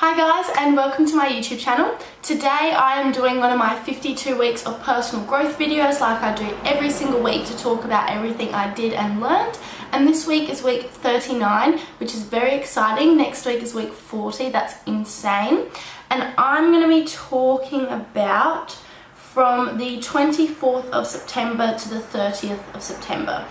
Hi guys, and welcome to my YouTube channel. Today I am doing one of my 52 weeks of personal growth videos like I do every single week to talk about everything I did and learned. And this week is week 39, which is very exciting. Next week is week 40, that's insane. And I'm going to be talking about from the 24th of September to the 30th of September.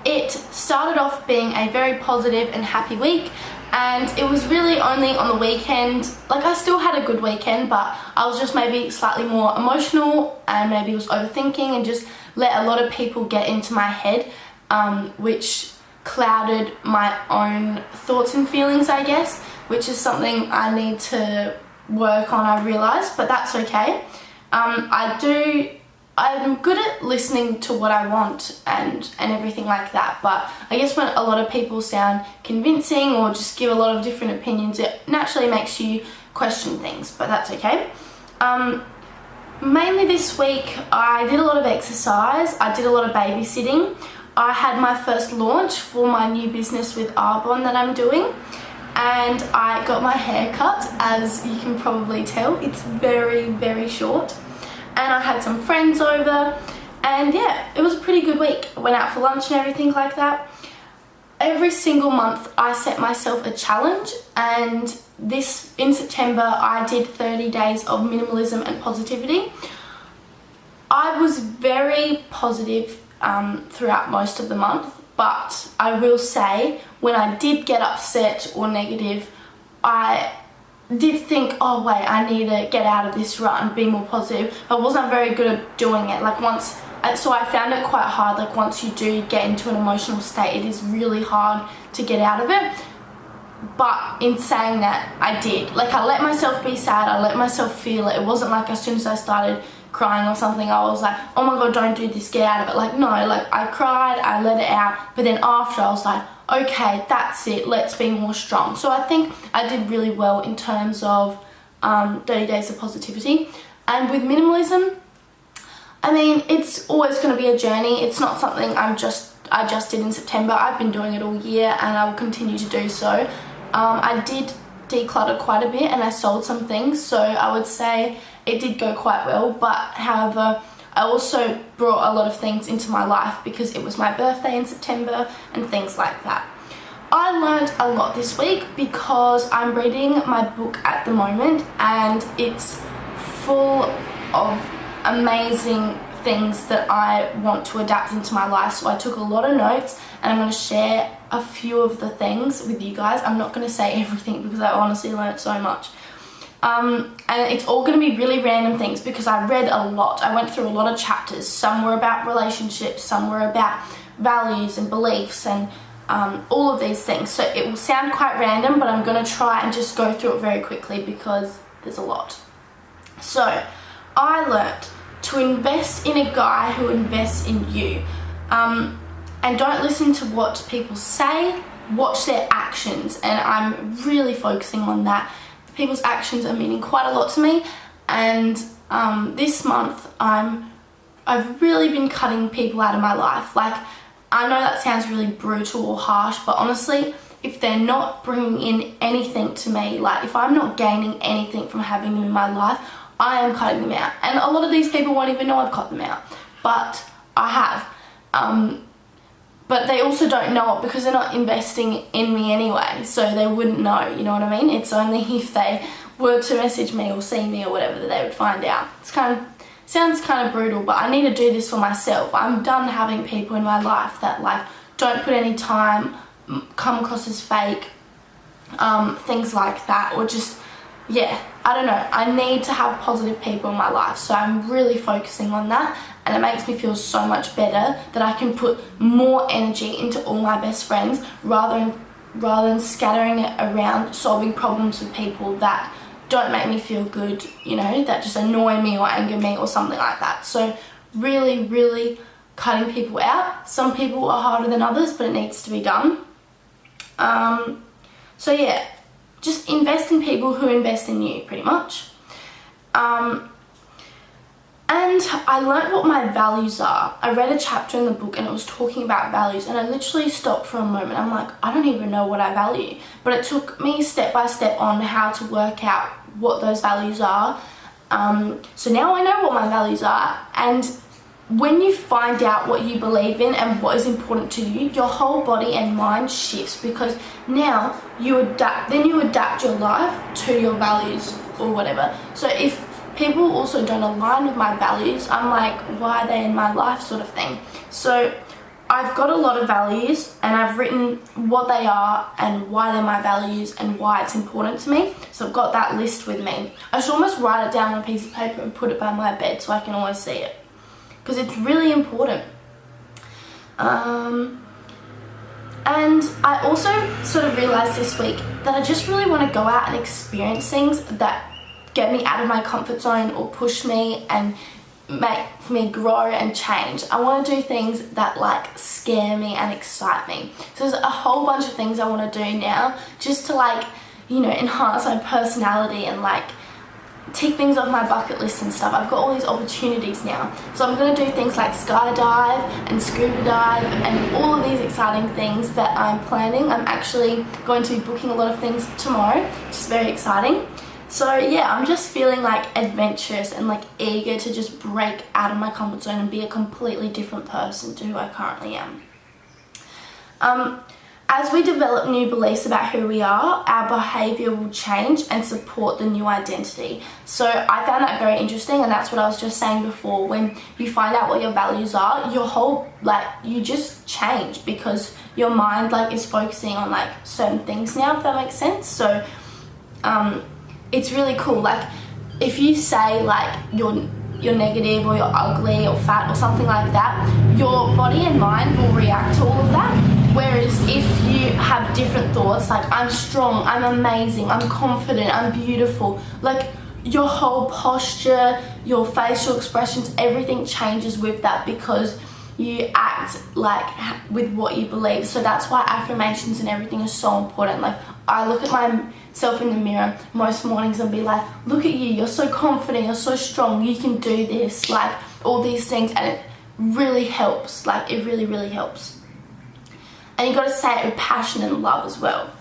It started off being a very positive and happy week. And it was really only on the weekend, like I still had a good weekend, but I was just maybe slightly more emotional and maybe was overthinking and just let a lot of people get into my head, which clouded my own thoughts and feelings, I guess, which is something I need to work on, I realised, but that's okay. I'm good at listening to what I want and everything like that, but I guess when a lot of people sound convincing or just give a lot of different opinions, it naturally makes you question things, but that's okay. Mainly this week I did a lot of exercise, I did a lot of babysitting. I had my first launch for my new business with Arbonne that I'm doing, and I got my hair cut. As you can probably tell, it's very, very short. And I had some friends over, and yeah, it was a pretty good week. I went out for lunch and everything like that. Every single month I set myself a challenge, and in September I did 30 days of minimalism and positivity. I was very positive throughout most of the month, but I will say when I did get upset or negative, I did think, oh wait, I need to get out of this rut and be more positive. I wasn't very good at doing it. So I found it quite hard. Like once you do get into an emotional state, it is really hard to get out of it. But in saying that, I did. Like I let myself be sad, I let myself feel it. It wasn't like as soon as I started crying or something, I was like, oh my god, don't do this, get out of it. Like no, like I cried, I let it out, but then after I was like, okay, that's it, let's be more strong. So I think I did really well in terms of 30 days of positivity. And with minimalism, I mean, it's always going to be a journey. It's not something I just did in September. I've been doing it all year and I will continue to do so. I did declutter quite a bit and I sold some things, so I would say it did go quite well. But however, I also brought a lot of things into my life because it was my birthday in September and things like that. I learned a lot this week because I'm reading my book at the moment and it's full of amazing things that I want to adapt into my life. So I took a lot of notes and I'm going to share a few of the things with you guys. I'm not going to say everything because I honestly learned so much. And it's all going to be really random things because I read a lot. I went through a lot of chapters. Some were about relationships, some were about values and beliefs and all of these things. So it will sound quite random, but I'm going to try and just go through it very quickly because there's a lot. So I learnt to invest in a guy who invests in you. And don't listen to what people say, watch their actions. And I'm really focusing on that. People's actions are meaning quite a lot to me, and this month I've really been cutting people out of my life. Like, I know that sounds really brutal or harsh, but honestly, if they're not bringing in anything to me, like if I'm not gaining anything from having them in my life, I am cutting them out. And a lot of these people won't even know I've cut them out, but I have. But they also don't know it because they're not investing in me anyway, so they wouldn't know, you know what I mean? It's only if they were to message me or see me or whatever that they would find out. Sounds kind of brutal, but I need to do this for myself. I'm done having people in my life that like don't put any time, come across as fake, things like that, or just, yeah, I don't know. I need to have positive people in my life, so I'm really focusing on that. And it makes me feel so much better that I can put more energy into all my best friends rather than scattering it around solving problems with people that don't make me feel good, you know, that just annoy me or anger me or something like that. So really, really cutting people out. Some people are harder than others, but it needs to be done. So yeah, just invest in people who invest in you, pretty much. And I learned what my values are. I read a chapter in the book and it was talking about values, and I literally stopped for a moment. I'm like, I don't even know what I value. But it took me step by step on how to work out what those values are. So now I know what my values are, and when you find out what you believe in and what is important to you, your whole body and mind shifts, because now you adapt your life to your values or whatever. So if people also don't align with my values, I'm like, why are they in my life, sort of thing. So I've got a lot of values, and I've written what they are and why they're my values and why it's important to me. So I've got that list with me. I should almost write it down on a piece of paper and put it by my bed so I can always see it, because it's really important. And I also sort of realized this week that I just really want to go out and experience things that get me out of my comfort zone or push me and make me grow and change. I want to do things that like scare me and excite me. So there's a whole bunch of things I want to do now, just to like, you know, enhance my personality and like tick things off my bucket list and stuff. I've got all these opportunities now. So I'm going to do things like skydive and scuba dive and all of these exciting things that I'm planning. I'm actually going to be booking a lot of things tomorrow, which is very exciting. So yeah, I'm just feeling like adventurous and like eager to just break out of my comfort zone and be a completely different person to who I currently am. As we develop new beliefs about who we are, our behaviour will change and support the new identity. So I found that very interesting, and that's what I was just saying before. When you find out what your values are, your whole, like, you just change, because your mind like is focusing on like certain things now, if that makes sense. So it's really cool. Like if you say like you're negative or you're ugly or fat or something like that, your body and mind will react to all of that. Whereas if you have different thoughts, like I'm strong, I'm amazing, I'm confident, I'm beautiful, like your whole posture, your facial expressions, everything changes with that, because you act like with what you believe. So that's why affirmations and everything is so important. Like I look at myself in the mirror most mornings and be like, look at you, you're so confident, you're so strong, you can do this, like all these things. And it really helps, like it really, really helps. And you've got to say it with passion and love as well.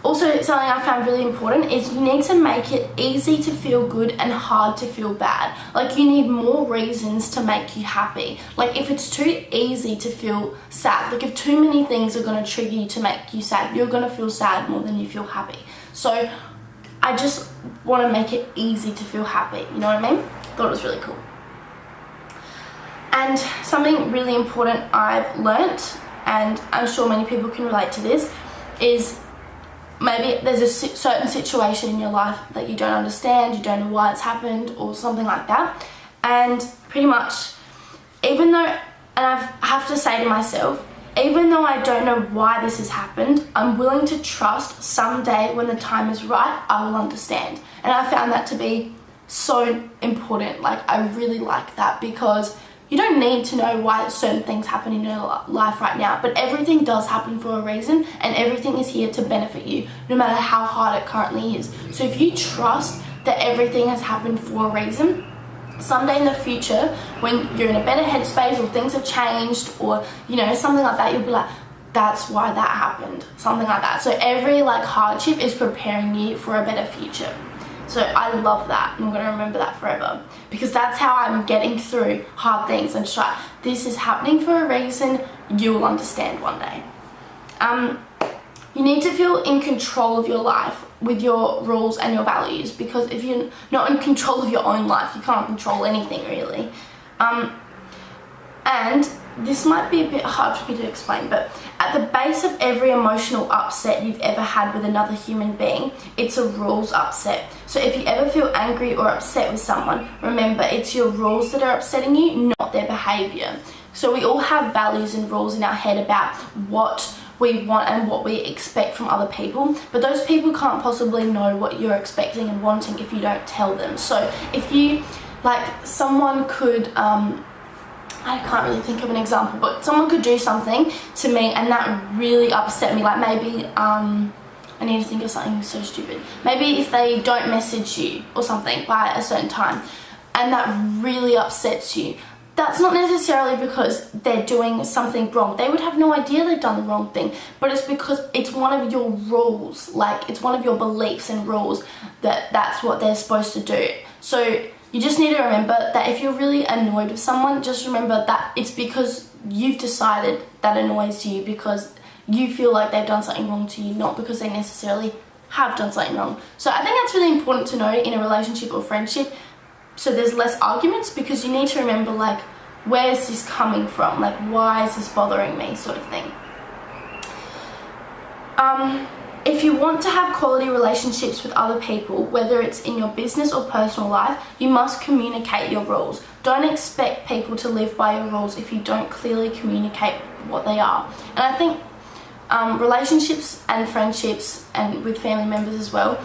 Also, something I found really important is you need to make it easy to feel good and hard to feel bad. Like you need more reasons to make you happy. Like if it's too easy to feel sad, like if too many things are going to trigger you to make you sad, you're going to feel sad more than you feel happy. So I just want to make it easy to feel happy, you know what I mean? Thought it was really cool. And something really important I've learnt, and I'm sure many people can relate to this, is maybe there's a certain situation in your life that you don't understand, you don't know why it's happened or something like that. And pretty much, even though, and I have to say to myself, even though I don't know why this has happened, I'm willing to trust someday when the time is right, I will understand. And I found that to be so important. Like I really like that, because you don't need to know why certain things happen in your life right now, but everything does happen for a reason, and everything is here to benefit you, no matter how hard it currently is. So if you trust that everything has happened for a reason, someday in the future, when you're in a better headspace or things have changed or, you know, something like that, you'll be like, that's why that happened, something like that. So every like hardship is preparing you for a better future. So I love that, and I'm going to remember that forever, because that's how I'm getting through hard things. And try, this is happening for a reason, you will understand one day. You need to feel in control of your life with your rules and your values, because if you're not in control of your own life, you can't control anything really. And this might be a bit hard for me to explain, but at the base of every emotional upset you've ever had with another human being, it's a rules upset. So if you ever feel angry or upset with someone, remember it's your rules that are upsetting you, not their behaviour. So we all have values and rules in our head about what we want and what we expect from other people, but those people can't possibly know what you're expecting and wanting if you don't tell them. So if you, like, someone could, I can't really think of an example, but someone could do something to me and that really upset me. Like maybe, I need to think of something so stupid. Maybe if they don't message you or something by a certain time, and that really upsets you, that's not necessarily because they're doing something wrong. They would have no idea they've done the wrong thing, but it's because it's one of your rules, like it's one of your beliefs and rules that that's what they're supposed to do. So you just need to remember that if you're really annoyed with someone, just remember that it's because you've decided that annoys you, because you feel like they've done something wrong to you, not because they necessarily have done something wrong. So I think that's really important to know in a relationship or friendship, so there's less arguments, because you need to remember, like, where is this coming from? Like, why is this bothering me, sort of thing. If you want to have quality relationships with other people, whether it's in your business or personal life, you must communicate your rules. Don't expect people to live by your rules if you don't clearly communicate what they are. And I think relationships and friendships, and with family members as well,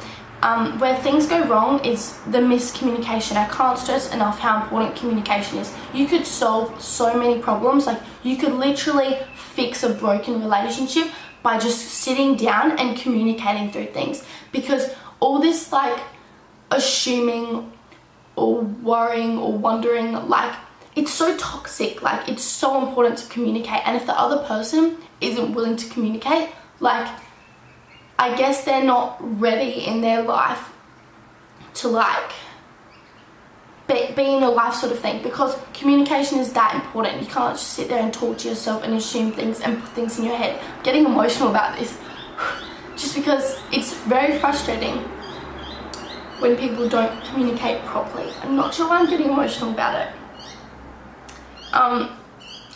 where things go wrong is the miscommunication. I can't stress enough how important communication is. You could solve so many problems, like you could literally fix a broken relationship by just sitting down and communicating through things. Because all this like assuming or worrying or wondering, like, it's so toxic. Like, it's so important to communicate, and if the other person isn't willing to communicate, like, I guess they're not ready in their life to like be in your life, sort of thing, because communication is that important. You can't just sit there and talk to yourself and assume things and put things in your head. I'm getting emotional about this just because it's very frustrating when people don't communicate properly. I'm not sure why I'm getting emotional about it.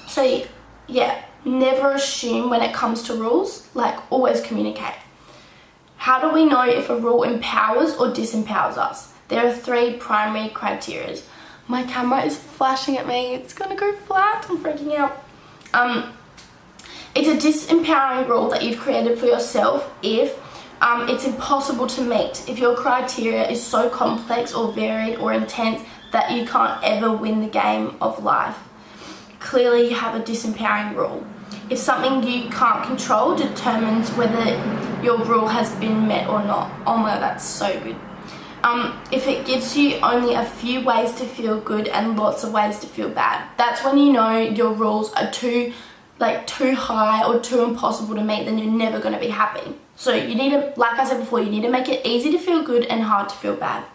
So yeah, never assume when it comes to rules. Like, always communicate. How do we know if a rule empowers or disempowers us? There are 3 primary criteria. My camera is flashing at me. It's gonna go flat. I'm freaking out. It's a disempowering rule that you've created for yourself if it's impossible to meet. If your criteria is so complex or varied or intense that you can't ever win the game of life. Clearly you have a disempowering rule. If something you can't control determines whether your rule has been met or not. Oh my god, that's so good. If it gives you only a few ways to feel good and lots of ways to feel bad, that's when you know your rules are too high or too impossible to meet, then you're never going to be happy. So you need to, like I said before, you need to make it easy to feel good and hard to feel bad.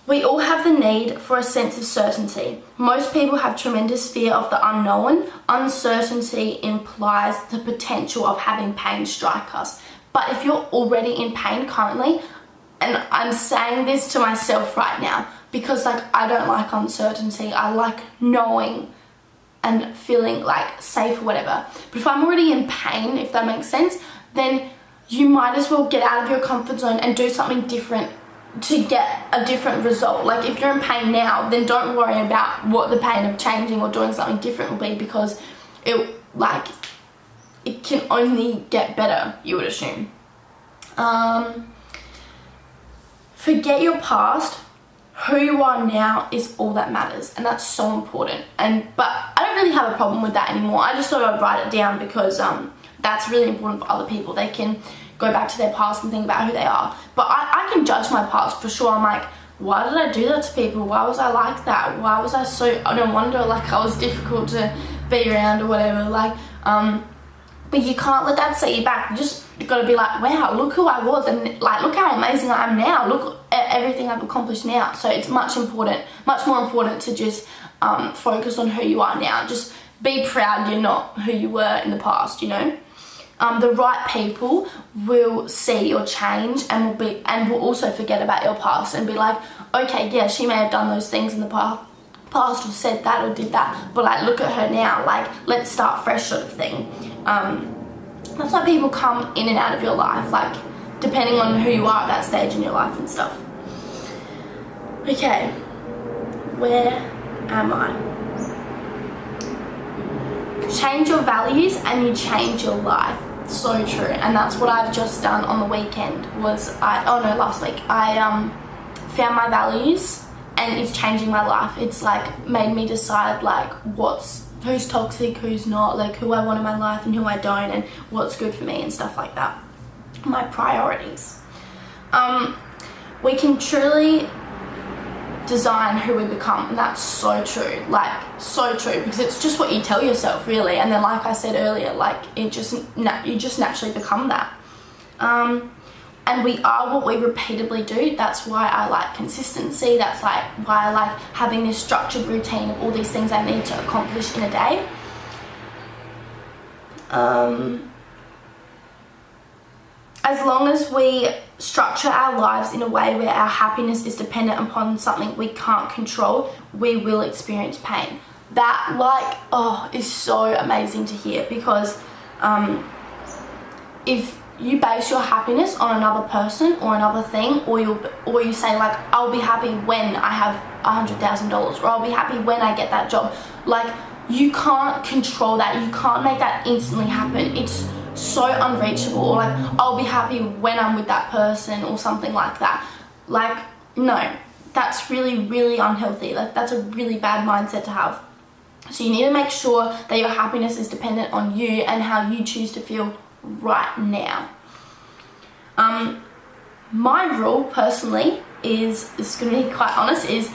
We all have the need for a sense of certainty. Most people have tremendous fear of the unknown. Uncertainty implies the potential of having pain strike us. But if you're already in pain currently, and I'm saying this to myself right now, because like I don't like uncertainty, I like knowing and feeling like safe or whatever. But if I'm already in pain, if that makes sense, then you might as well get out of your comfort zone and do something different to get a different result. Like, if you're in pain now, then don't worry about what the pain of changing or doing something different will be, because it can only get better, you would assume. Forget your past. Who you are now is all that matters, and that's so important. But I don't really have a problem with that anymore. I just thought I'd write it down because that's really important for other people. They can go back to their past and think about who they are. But I can judge my past for sure. I'm like, why did I do that to people? Why was I like that? Why was I so, I don't wonder, like I was difficult to be around or whatever. Like, but you can't let that set you back. You just gotta be like, wow, look who I was, and like, look how amazing I am now. Look at everything I've accomplished now. So it's much more important to just focus on who you are now. Just be proud you're not who you were in the past, you know? The right people will see your change and will also forget about your past and be like, okay, yeah, she may have done those things in the past or said that or did that, but like, look at her now, like, let's start fresh, sort of thing. That's why people come in and out of your life, like, depending on who you are at that stage in your life and stuff. Okay, where am I? Change your values and you change your life. So true. And that's what I've just done on the weekend. Last week I found my values, and it's changing my life. It's like made me decide like who's toxic, who's not, like who I want in my life and who I don't, and what's good for me and stuff like that. My priorities. We can truly design who we become. And that's so true, like so true, because it's just what you tell yourself really. And then like I said earlier, like you just naturally become that. And we are what we repeatedly do. That's why I like consistency. That's like why I like having this structured routine of all these things I need to accomplish in a day. As long as we structure our lives in a way where our happiness is dependent upon something we can't control, we will experience pain. That like, oh, is so amazing to hear, because if you base your happiness on another person or another thing, or you say like, I'll be happy when I have $100,000, or I'll be happy when I get that job, like you can't control that. You can't make that instantly happen. It's so unreachable. Or like, I'll be happy when I'm with that person or something like that. Like, no, that's really, really unhealthy. Like that's a really bad mindset to have. So you need to make sure that your happiness is dependent on you and how you choose to feel right now. My rule personally is going to be quite honest, is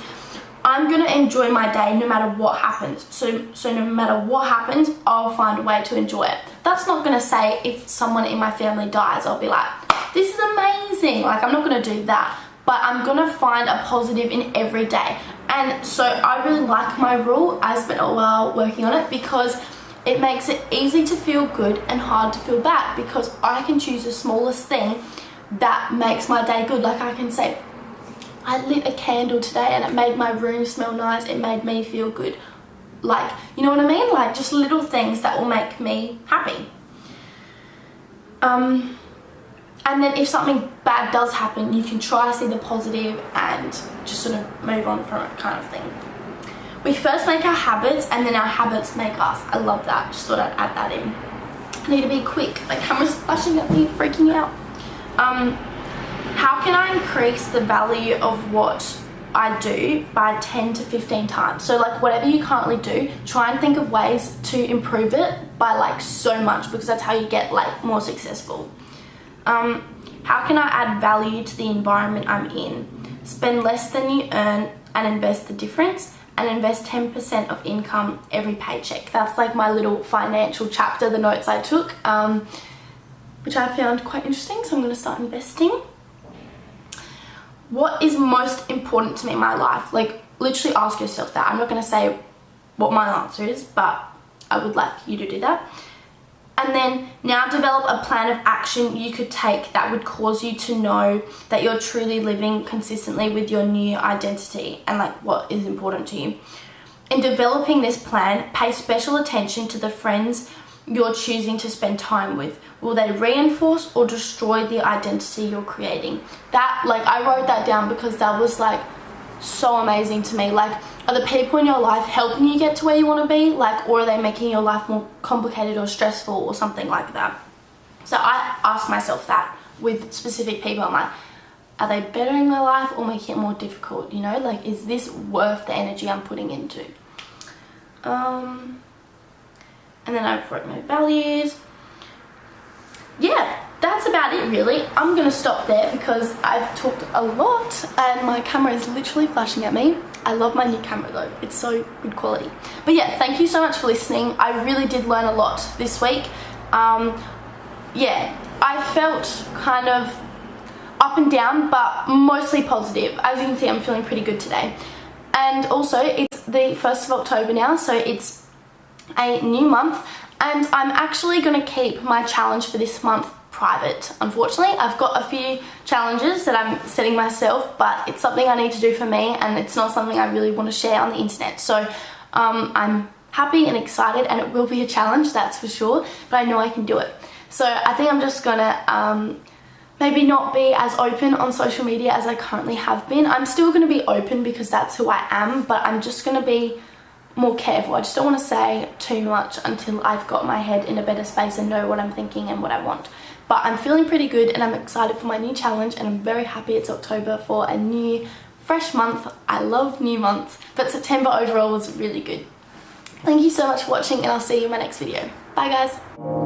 I'm going to enjoy my day no matter what happens. So no matter what happens, I'll find a way to enjoy it. That's not going to say if someone in my family dies, I'll be like, this is amazing. Like I'm not going to do that, but I'm going to find a positive in every day. And so I really like my rule. I spent a while working on it because it makes it easy to feel good and hard to feel bad, because I can choose the smallest thing that makes my day good. Like I can say, I lit a candle today and it made my room smell nice. It made me feel good. Like, you know what I mean? Like just little things that will make me happy. And then if something bad does happen, you can try to see the positive and just sort of move on from it, kind of thing. We first make our habits and then our habits make us. I love that. Just thought I'd add that in. I need to be quick. My camera's flashing at me, freaking out. How can I increase the value of what I do by 10 to 15 times? So like whatever you currently do, try and think of ways to improve it by like so much, because that's how you get like more successful. How can I add value to the environment I'm in? Spend less than you earn and invest the difference, and invest 10% of income every paycheck. That's like my little financial chapter, the notes I took, which I found quite interesting, so I'm going to start investing. What is most important to me in my life? Like literally ask yourself that. I'm not going to say what my answer is, but I would like you to do that. And then now develop a plan of action you could take that would cause you to know that you're truly living consistently with your new identity and like what is important to you. In developing this plan, pay special attention to the friends you're choosing to spend time with. Will they reinforce or destroy the identity you're creating? That, like, I wrote that down because that was like so amazing to me. Like, are the people in your life helping you get to where you want to be, like, or are they making your life more complicated or stressful or something like that? So I ask myself that with specific people. I'm like, are they bettering my life or making it more difficult? You know, like, is this worth the energy I'm putting into? And then I wrote my values. Yeah, that's about it really. I'm gonna stop there because I've talked a lot and my camera is literally flashing at me. I love my new camera though, it's so good quality. But yeah, thank you so much for listening. I really did learn a lot this week. Yeah, I felt kind of up and down, but mostly positive. As you can see, I'm feeling pretty good today. And also, it's the 1st of October now, so it's a new month, and I'm actually going to keep my challenge for this month private. Unfortunately, I've got a few challenges that I'm setting myself, but it's something I need to do for me, and it's not something I really want to share on the internet. So I'm happy and excited, and it will be a challenge, that's for sure, but I know I can do it. So I think I'm just gonna maybe not be as open on social media as I currently have been. I'm still gonna be open because that's who I am, but I'm just gonna be more careful. I just don't want to say too much until I've got my head in a better space and know what I'm thinking and what I want. But I'm feeling pretty good and I'm excited for my new challenge, and I'm very happy it's October for a new fresh month. I love new months, but September overall was really good. Thank you so much for watching, and I'll see you in my next video. Bye guys.